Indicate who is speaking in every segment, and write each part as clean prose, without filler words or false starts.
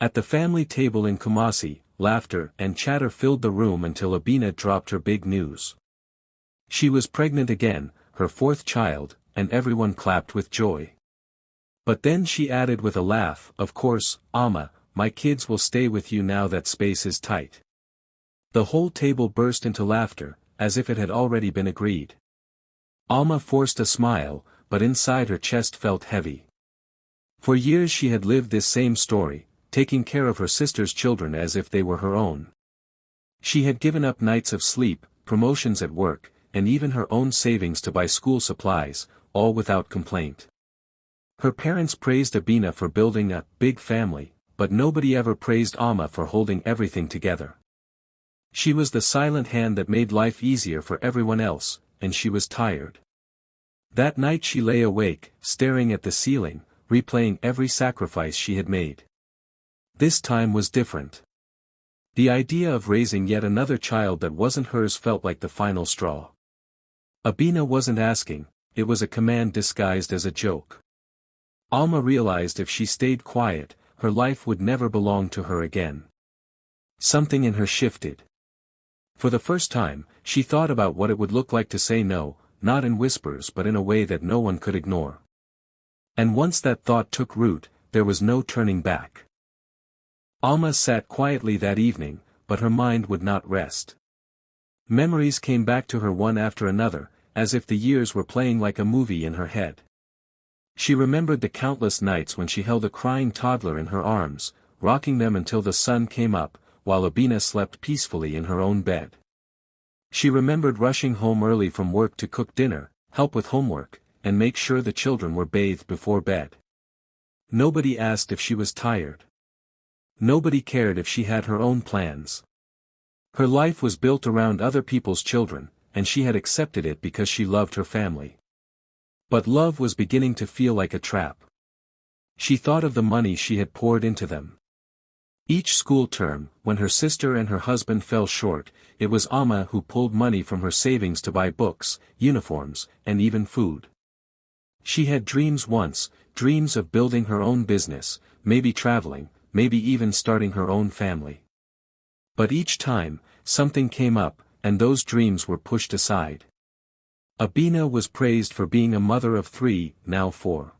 Speaker 1: At the family table in Kumasi, laughter and chatter filled the room until Abina dropped her big news. She was pregnant again, her fourth child, and everyone clapped with joy. But then she added with a laugh, "Of course, Amma, my kids will stay with you now that space is tight." The whole table burst into laughter, as if it had already been agreed. Alma forced a smile, but inside her chest felt heavy. For years she had lived this same story, taking care of her sister's children as if they were her own. She had given up nights of sleep, promotions at work, and even her own savings to buy school supplies, all without complaint. Her parents praised Abina for building a big family, but nobody ever praised Alma for holding everything together. She was the silent hand that made life easier for everyone else, and she was tired. That night she lay awake, staring at the ceiling, replaying every sacrifice she had made. This time was different. The idea of raising yet another child that wasn't hers felt like the final straw. Abina wasn't asking, it was a command disguised as a joke. Alma realized if she stayed quiet, her life would never belong to her again. Something in her shifted. For the first time, she thought about what it would look like to say no, not in whispers but in a way that no one could ignore. And once that thought took root, there was no turning back. Alma sat quietly that evening, but her mind would not rest. Memories came back to her one after another, as if the years were playing like a movie in her head. She remembered the countless nights when she held a crying toddler in her arms, rocking them until the sun came up, while Abina slept peacefully in her own bed. She remembered rushing home early from work to cook dinner, help with homework, and make sure the children were bathed before bed. Nobody asked if she was tired. Nobody cared if she had her own plans. Her life was built around other people's children, and she had accepted it because she loved her family. But love was beginning to feel like a trap. She thought of the money she had poured into them. Each school term, when her sister and her husband fell short, it was Alma who pulled money from her savings to buy books, uniforms, and even food. She had dreams once, dreams of building her own business, maybe traveling, maybe even starting her own family. But each time, something came up, and those dreams were pushed aside. Abina was praised for being a mother of 3, now 4.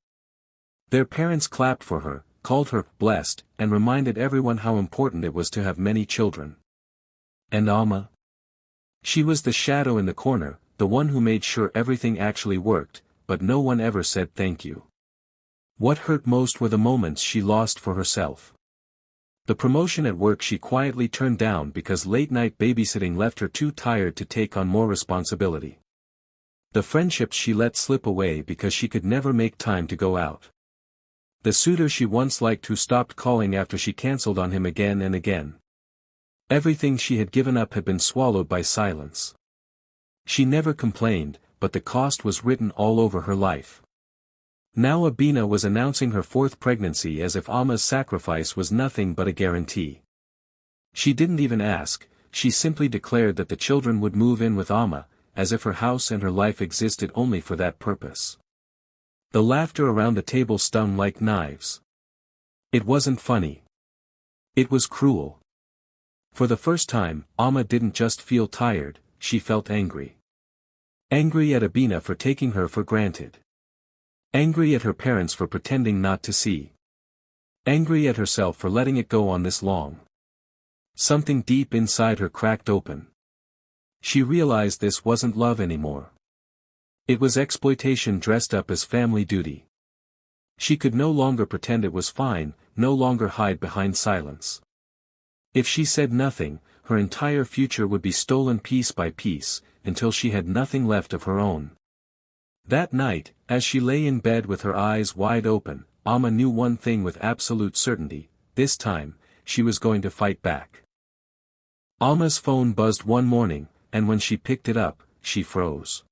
Speaker 1: Their parents clapped for her, called her blessed, and reminded everyone how important it was to have many children. And Alma? She was the shadow in the corner, the one who made sure everything actually worked, but no one ever said thank you. What hurt most were the moments she lost for herself. The promotion at work she quietly turned down because late-night babysitting left her too tired to take on more responsibility. The friendships she let slip away because she could never make time to go out. The suitor she once liked who stopped calling after she cancelled on him again and again. Everything she had given up had been swallowed by silence. She never complained, but the cost was written all over her life. Now Abina was announcing her 4th pregnancy as if Alma's sacrifice was nothing but a guarantee. She didn't even ask, she simply declared that the children would move in with Alma, as if her house and her life existed only for that purpose. The laughter around the table stung like knives. It wasn't funny. It was cruel. For the first time, Alma didn't just feel tired, she felt angry. Angry at Abina for taking her for granted. Angry at her parents for pretending not to see. Angry at herself for letting it go on this long. Something deep inside her cracked open. She realized this wasn't love anymore. It was exploitation dressed up as family duty. She could no longer pretend it was fine, no longer hide behind silence. If she said nothing, her entire future would be stolen piece by piece, until she had nothing left of her own. That night, as she lay in bed with her eyes wide open, Alma knew one thing with absolute certainty: this time, she was going to fight back. Alma's phone buzzed one morning, and when she picked it up, she froze.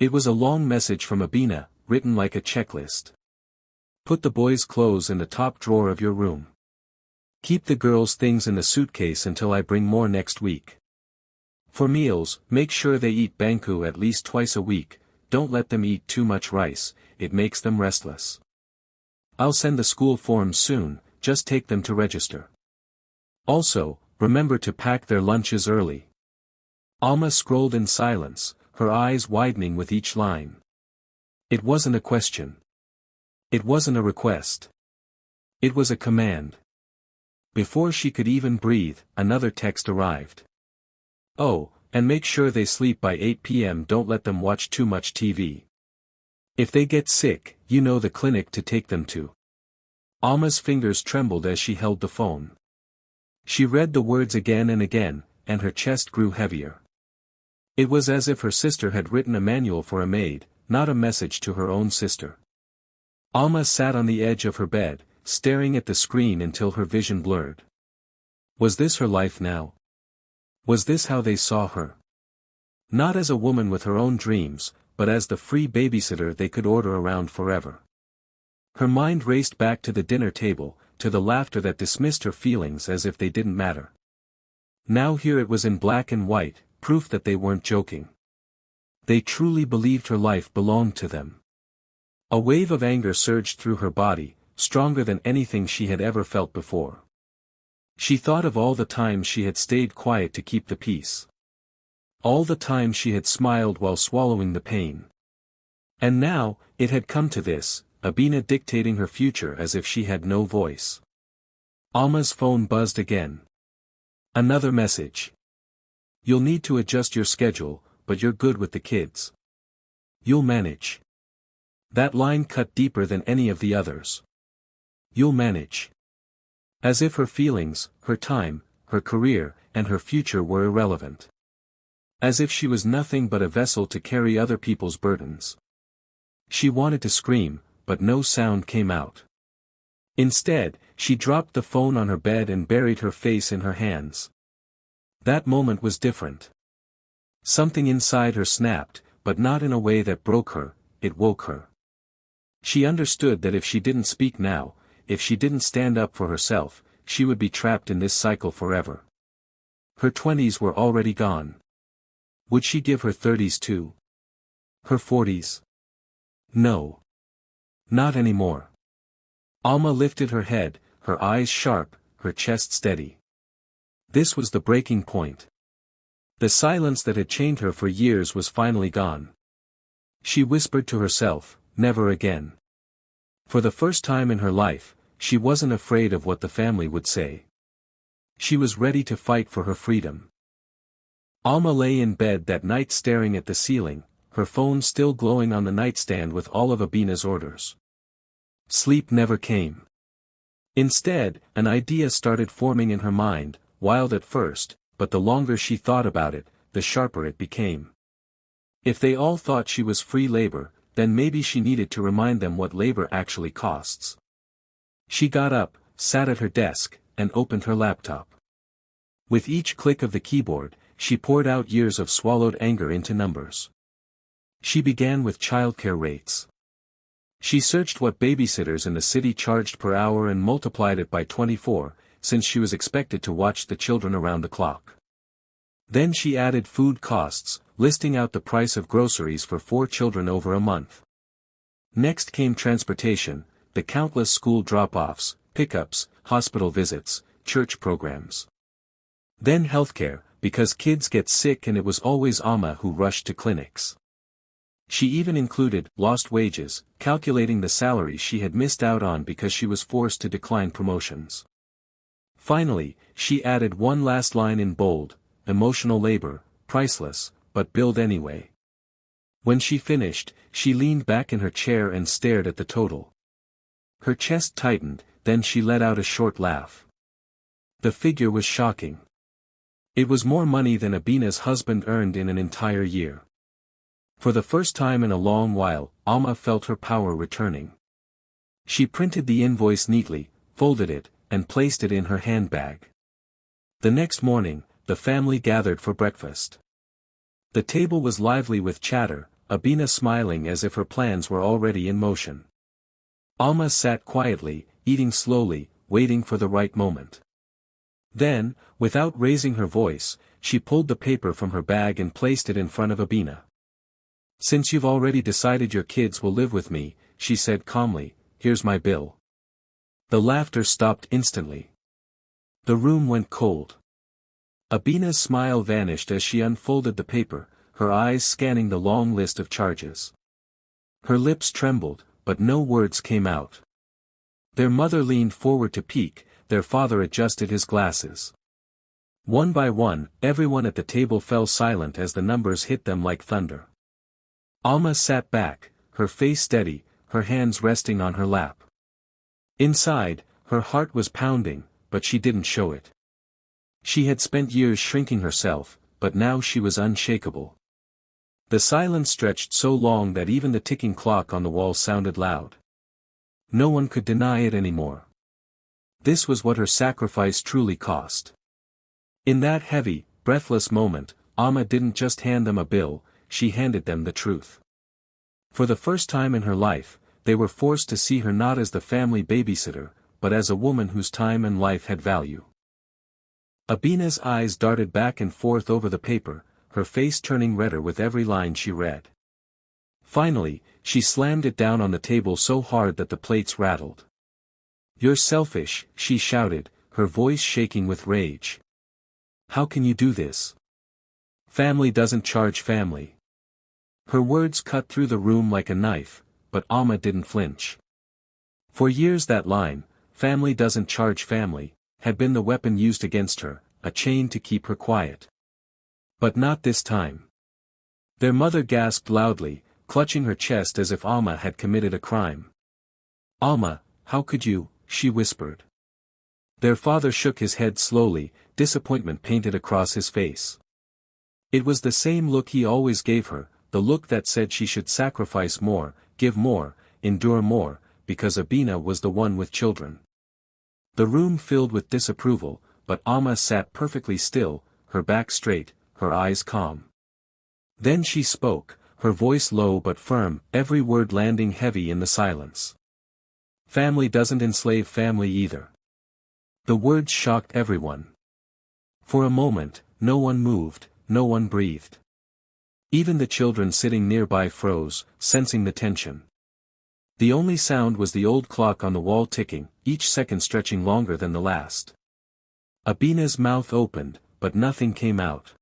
Speaker 1: It was a long message from Abina, written like a checklist. Put the boys' clothes in the top drawer of your room. Keep the girls' things in the suitcase until I bring more next week. For meals, make sure they eat banku at least twice a week, don't let them eat too much rice, it makes them restless. I'll send the school forms soon, just take them to register. Also, remember to pack their lunches early. Alma scrolled in silence, her eyes widening with each line. It wasn't a question. It wasn't a request. It was a command. Before she could even breathe, another text arrived. Oh, and make sure they sleep by 8 p.m. Don't let them watch too much TV. If they get sick, you know the clinic to take them to. Alma's fingers trembled as she held the phone. She read the words again and again, and her chest grew heavier. It was as if her sister had written a manual for a maid, not a message to her own sister. Alma sat on the edge of her bed, staring at the screen until her vision blurred. Was this her life now? Was this how they saw her? Not as a woman with her own dreams, but as the free babysitter they could order around forever. Her mind raced back to the dinner table, to the laughter that dismissed her feelings as if they didn't matter. Now here it was in black and white, proof that they weren't joking. They truly believed her life belonged to them. A wave of anger surged through her body, stronger than anything she had ever felt before. She thought of all the times she had stayed quiet to keep the peace. All the time she had smiled while swallowing the pain. And now, it had come to this, Abina dictating her future as if she had no voice. Alma's phone buzzed again. Another message. You'll need to adjust your schedule, but you're good with the kids. You'll manage. That line cut deeper than any of the others. You'll manage. As if her feelings, her time, her career, and her future were irrelevant. As if she was nothing but a vessel to carry other people's burdens. She wanted to scream, but no sound came out. Instead, she dropped the phone on her bed and buried her face in her hands. That moment was different. Something inside her snapped, but not in a way that broke her, it woke her. She understood that if she didn't speak now, if she didn't stand up for herself, she would be trapped in this cycle forever. Her 20s were already gone. Would she give her 30s too? Her 40s? No. Not anymore. Alma lifted her head, her eyes sharp, her chest steady. This was the breaking point. The silence that had chained her for years was finally gone. She whispered to herself, never again. For the first time in her life, she wasn't afraid of what the family would say. She was ready to fight for her freedom. Alma lay in bed that night staring at the ceiling, her phone still glowing on the nightstand with all of Abina's orders. Sleep never came. Instead, an idea started forming in her mind, wild at first, but the longer she thought about it, the sharper it became. If they all thought she was free labor, then maybe she needed to remind them what labor actually costs. She got up, sat at her desk, and opened her laptop. With each click of the keyboard, she poured out years of swallowed anger into numbers. She began with childcare rates. She searched what babysitters in the city charged per hour and multiplied it by 24, since she was expected to watch the children around the clock. Then she added food costs, listing out the price of groceries for 4 children over a month. Next came transportation, the countless school drop-offs, pickups, hospital visits, church programs. Then healthcare, because kids get sick and it was always Alma who rushed to clinics. She even included lost wages, calculating the salaries she had missed out on because she was forced to decline promotions. Finally, she added one last line in bold, emotional labor, priceless, but billed anyway. When she finished, she leaned back in her chair and stared at the total. Her chest tightened, then she let out a short laugh. The figure was shocking. It was more money than Abina's husband earned in an entire year. For the first time in a long while, Alma felt her power returning. She printed the invoice neatly, folded it, and placed it in her handbag. The next morning, the family gathered for breakfast. The table was lively with chatter, Abina smiling as if her plans were already in motion. Alma sat quietly, eating slowly, waiting for the right moment. Then, without raising her voice, she pulled the paper from her bag and placed it in front of Abina. "Since you've already decided your kids will live with me," she said calmly, "here's my bill. The laughter stopped instantly. The room went cold. Abina's smile vanished as she unfolded the paper, her eyes scanning the long list of charges. Her lips trembled, but no words came out. Their mother leaned forward to peek, their father adjusted his glasses. One by one, everyone at the table fell silent as the numbers hit them like thunder. Alma sat back, her face steady, her hands resting on her lap. Inside, her heart was pounding, but she didn't show it. She had spent years shrinking herself, but now she was unshakable. The silence stretched so long that even the ticking clock on the wall sounded loud. No one could deny it anymore. This was what her sacrifice truly cost. In that heavy, breathless moment, Alma didn't just hand them a bill, she handed them the truth. For the first time in her life, they were forced to see her not as the family babysitter, but as a woman whose time and life had value. Abina's eyes darted back and forth over the paper, her face turning redder with every line she read. Finally, she slammed it down on the table so hard that the plates rattled. "You're selfish," she shouted, her voice shaking with rage. "How can you do this? Family doesn't charge family." Her words cut through the room like a knife, but Alma didn't flinch. For years that line, "family doesn't charge family," had been the weapon used against her, a chain to keep her quiet. But not this time. Their mother gasped loudly, clutching her chest as if Alma had committed a crime. "Alma, how could you?" she whispered. Their father shook his head slowly, disappointment painted across his face. It was the same look he always gave her, the look that said she should sacrifice more, give more, endure more, because Abina was the one with children. The room filled with disapproval, but Alma sat perfectly still, her back straight, her eyes calm. Then she spoke, her voice low but firm, every word landing heavy in the silence. "Family doesn't enslave family either." The words shocked everyone. For a moment, no one moved, no one breathed. Even the children sitting nearby froze, sensing the tension. The only sound was the old clock on the wall ticking, each second stretching longer than the last. Abina's mouth opened, but nothing came out.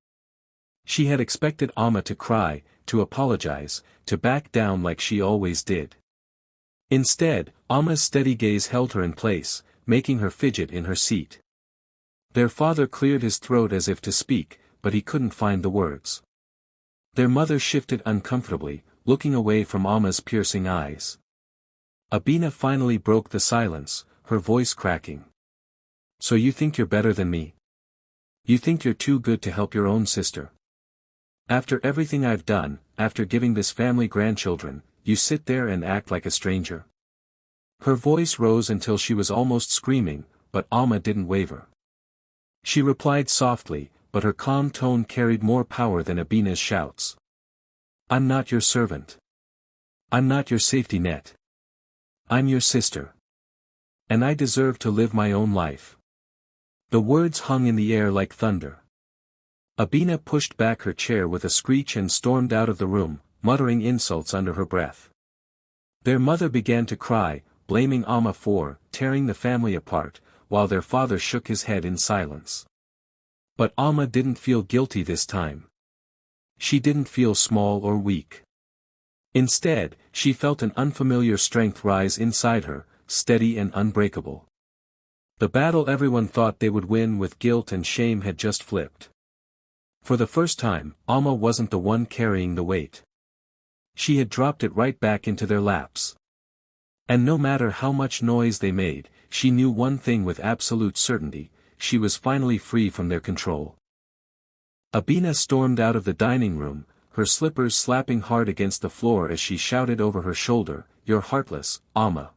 Speaker 1: She had expected Alma to cry, to apologize, to back down like she always did. Instead, Alma's steady gaze held her in place, making her fidget in her seat. Their father cleared his throat as if to speak, but he couldn't find the words. Their mother shifted uncomfortably, looking away from Alma's piercing eyes. Abina finally broke the silence, her voice cracking. "So you think you're better than me? You think you're too good to help your own sister? After everything I've done, after giving this family grandchildren, you sit there and act like a stranger?" Her voice rose until she was almost screaming, but Alma didn't waver. She replied softly, but her calm tone carried more power than Abina's shouts. "I'm not your servant. I'm not your safety net. I'm your sister. And I deserve to live my own life." The words hung in the air like thunder. Abina pushed back her chair with a screech and stormed out of the room, muttering insults under her breath. Their mother began to cry, blaming Alma for tearing the family apart, while their father shook his head in silence. But Alma didn't feel guilty this time. She didn't feel small or weak. Instead, she felt an unfamiliar strength rise inside her, steady and unbreakable. The battle everyone thought they would win with guilt and shame had just flipped. For the first time, Alma wasn't the one carrying the weight. She had dropped it right back into their laps. And no matter how much noise they made, she knew one thing with absolute certainty: she was finally free from their control. Abina stormed out of the dining room, her slippers slapping hard against the floor as she shouted over her shoulder, "You're heartless, Alma.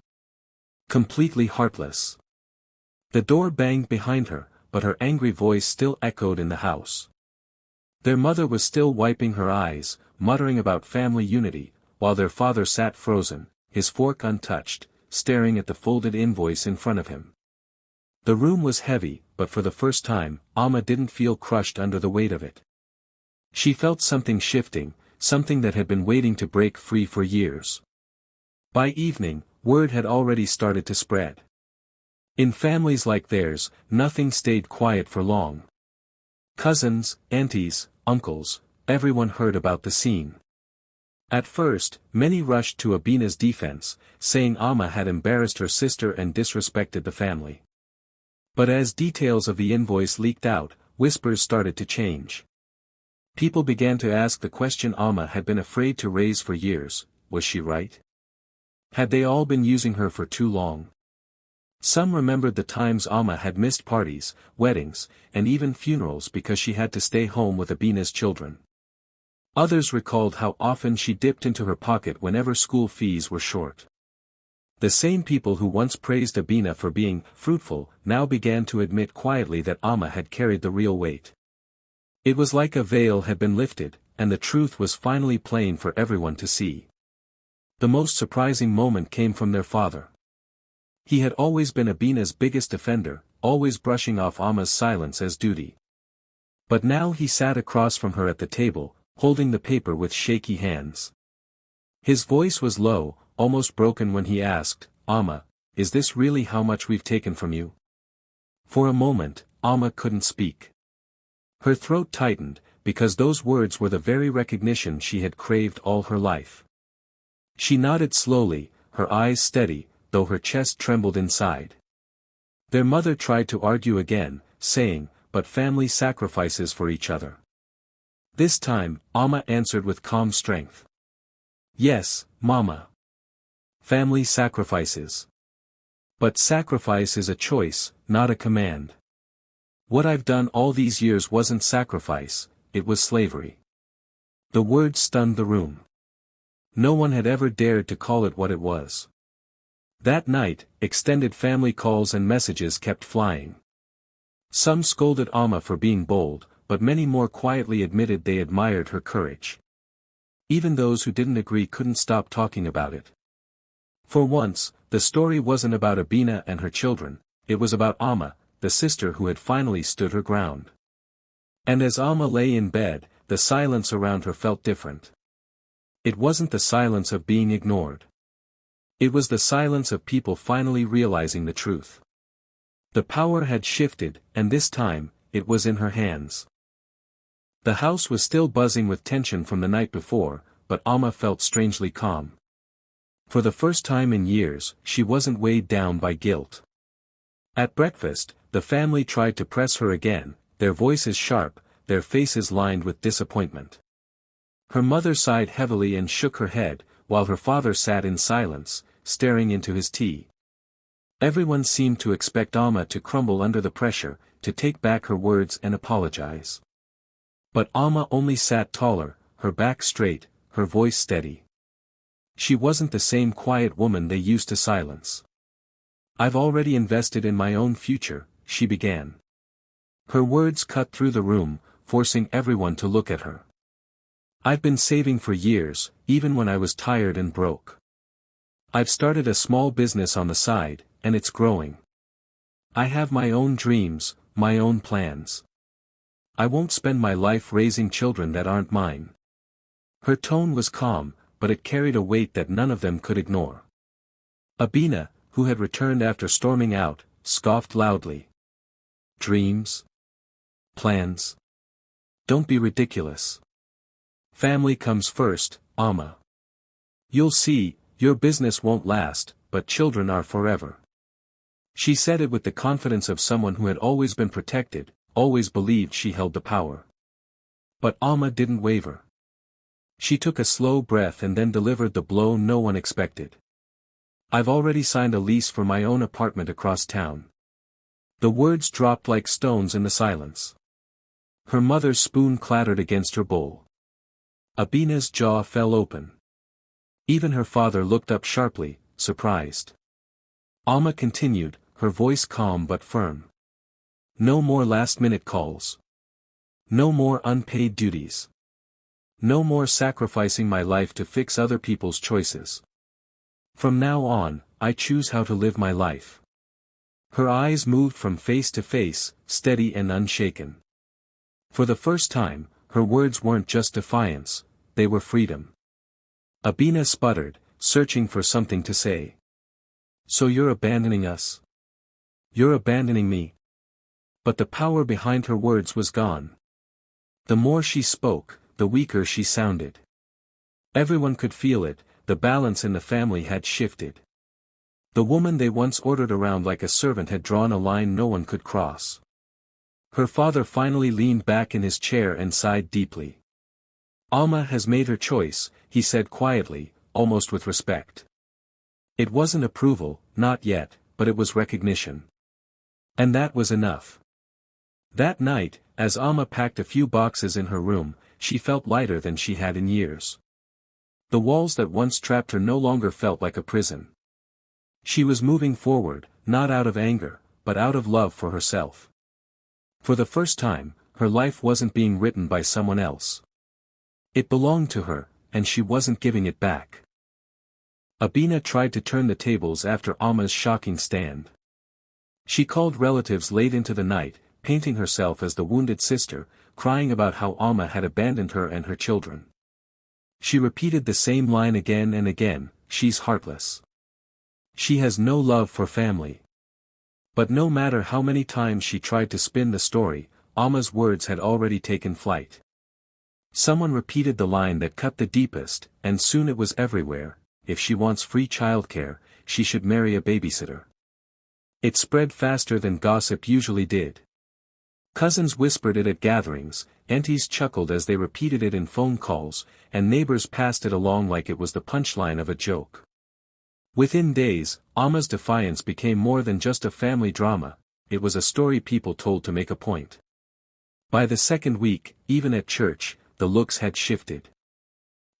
Speaker 1: Completely heartless." The door banged behind her, but her angry voice still echoed in the house. Their mother was still wiping her eyes, muttering about family unity, while their father sat frozen, his fork untouched, staring at the folded invoice in front of him. The room was heavy, but for the first time, Alma didn't feel crushed under the weight of it. She felt something shifting, something that had been waiting to break free for years. By evening, word had already started to spread. In families like theirs, nothing stayed quiet for long. Cousins, aunties, uncles, everyone heard about the scene. At first, many rushed to Abina's defense, saying Amma had embarrassed her sister and disrespected the family. But as details of the invoice leaked out, whispers started to change. People began to ask the question Amma had been afraid to raise for years: was she right? Had they all been using her for too long? Some remembered the times Amma had missed parties, weddings, and even funerals because she had to stay home with Abina's children. Others recalled how often she dipped into her pocket whenever school fees were short. The same people who once praised Abina for being fruitful now began to admit quietly that Amma had carried the real weight. It was like a veil had been lifted, and the truth was finally plain for everyone to see. The most surprising moment came from their father. He had always been Abina's biggest defender, always brushing off Amma's silence as duty. But now he sat across from her at the table, holding the paper with shaky hands. His voice was low, almost broken when he asked, "Amma, is this really how much we've taken from you?" For a moment, Amma couldn't speak. Her throat tightened, because those words were the very recognition she had craved all her life. She nodded slowly, her eyes steady, though her chest trembled inside. Their mother tried to argue again, saying, "But family sacrifices for each other." This time, Amma answered with calm strength. "Yes, Mama. Family sacrifices. But sacrifice is a choice, not a command. What I've done all these years wasn't sacrifice, it was slavery." The words stunned the room. No one had ever dared to call it what it was. That night, extended family calls and messages kept flying. Some scolded Amma for being bold, but many more quietly admitted they admired her courage. Even those who didn't agree couldn't stop talking about it. For once, the story wasn't about Abina and her children, it was about Amma, the sister who had finally stood her ground. And as Amma lay in bed, the silence around her felt different. It wasn't the silence of being ignored. It was the silence of people finally realizing the truth. The power had shifted, and this time, it was in her hands. The house was still buzzing with tension from the night before, but Amma felt strangely calm. For the first time in years, she wasn't weighed down by guilt. At breakfast, the family tried to press her again, their voices sharp, their faces lined with disappointment. Her mother sighed heavily and shook her head, while her father sat in silence, staring into his tea. Everyone seemed to expect Amma to crumble under the pressure, to take back her words and apologize. But Amma only sat taller, her back straight, her voice steady. She wasn't the same quiet woman they used to silence. "I've already invested in my own future," she began. Her words cut through the room, forcing everyone to look at her. "I've been saving for years, even when I was tired and broke. I've started a small business on the side, and it's growing. I have my own dreams, my own plans. I won't spend my life raising children that aren't mine." Her tone was calm, but it carried a weight that none of them could ignore. Abina, who had returned after storming out, scoffed loudly. "Dreams? Plans? Don't be ridiculous. Family comes first, Amma. You'll see, your business won't last, but children are forever." She said it with the confidence of someone who had always been protected, always believed she held the power. But Amma didn't waver. She took a slow breath and then delivered the blow no one expected. "I've already signed a lease for my own apartment across town." The words dropped like stones in the silence. Her mother's spoon clattered against her bowl. Abina's jaw fell open. Even her father looked up sharply, surprised. Amma continued, her voice calm but firm. "No more last-minute calls. No more unpaid duties. No more sacrificing my life to fix other people's choices. From now on, I choose how to live my life." Her eyes moved from face to face, steady and unshaken. For the first time, her words weren't just defiance, they were freedom. Abina sputtered, searching for something to say. "So you're abandoning us?" You're abandoning me. But the power behind her words was gone. The more she spoke, the weaker she sounded. Everyone could feel it, the balance in the family had shifted. The woman they once ordered around like a servant had drawn a line no one could cross. Her father finally leaned back in his chair and sighed deeply. Alma has made her choice, he said quietly, almost with respect. It wasn't approval, not yet, but it was recognition. And that was enough. That night, as Alma packed a few boxes in her room, she felt lighter than she had in years. The walls that once trapped her no longer felt like a prison. She was moving forward, not out of anger, but out of love for herself. For the first time, her life wasn't being written by someone else. It belonged to her, and she wasn't giving it back. Abina tried to turn the tables after Alma's shocking stand. She called relatives late into the night, painting herself as the wounded sister, crying about how Alma had abandoned her and her children. She repeated the same line again and again, she's heartless. She has no love for family. But no matter how many times she tried to spin the story, Alma's words had already taken flight. Someone repeated the line that cut the deepest, and soon it was everywhere: if she wants free childcare, she should marry a babysitter. It spread faster than gossip usually did. Cousins whispered it at gatherings, aunties chuckled as they repeated it in phone calls, and neighbors passed it along like it was the punchline of a joke. Within days, Alma's defiance became more than just a family drama, it was a story people told to make a point. By the second week, even at church, the looks had shifted.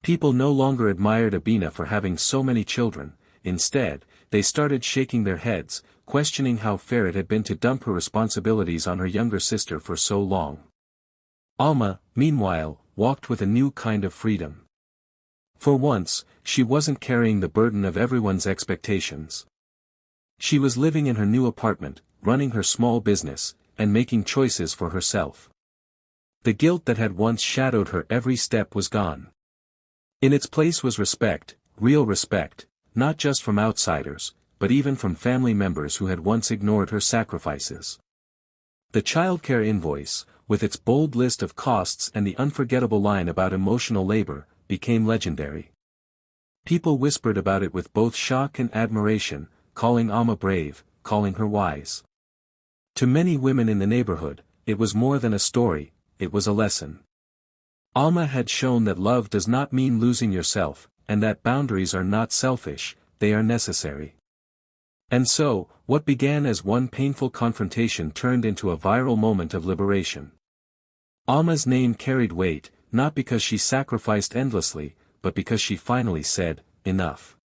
Speaker 1: People no longer admired Abina for having so many children, instead, they started shaking their heads, questioning how fair it had been to dump her responsibilities on her younger sister for so long. Alma, meanwhile, walked with a new kind of freedom. For once, she wasn't carrying the burden of everyone's expectations. She was living in her new apartment, running her small business, and making choices for herself. The guilt that had once shadowed her every step was gone. In its place was respect, real respect, not just from outsiders, but even from family members who had once ignored her sacrifices. The Childcare Invoice, with its bold list of costs and the unforgettable line about emotional labor, became legendary. People whispered about it with both shock and admiration, calling Alma brave, calling her wise. To many women in the neighborhood, it was more than a story, it was a lesson. Alma had shown that love does not mean losing yourself, and that boundaries are not selfish, they are necessary. And so, what began as one painful confrontation turned into a viral moment of liberation. Alma's name carried weight, not because she sacrificed endlessly, but because she finally said, enough.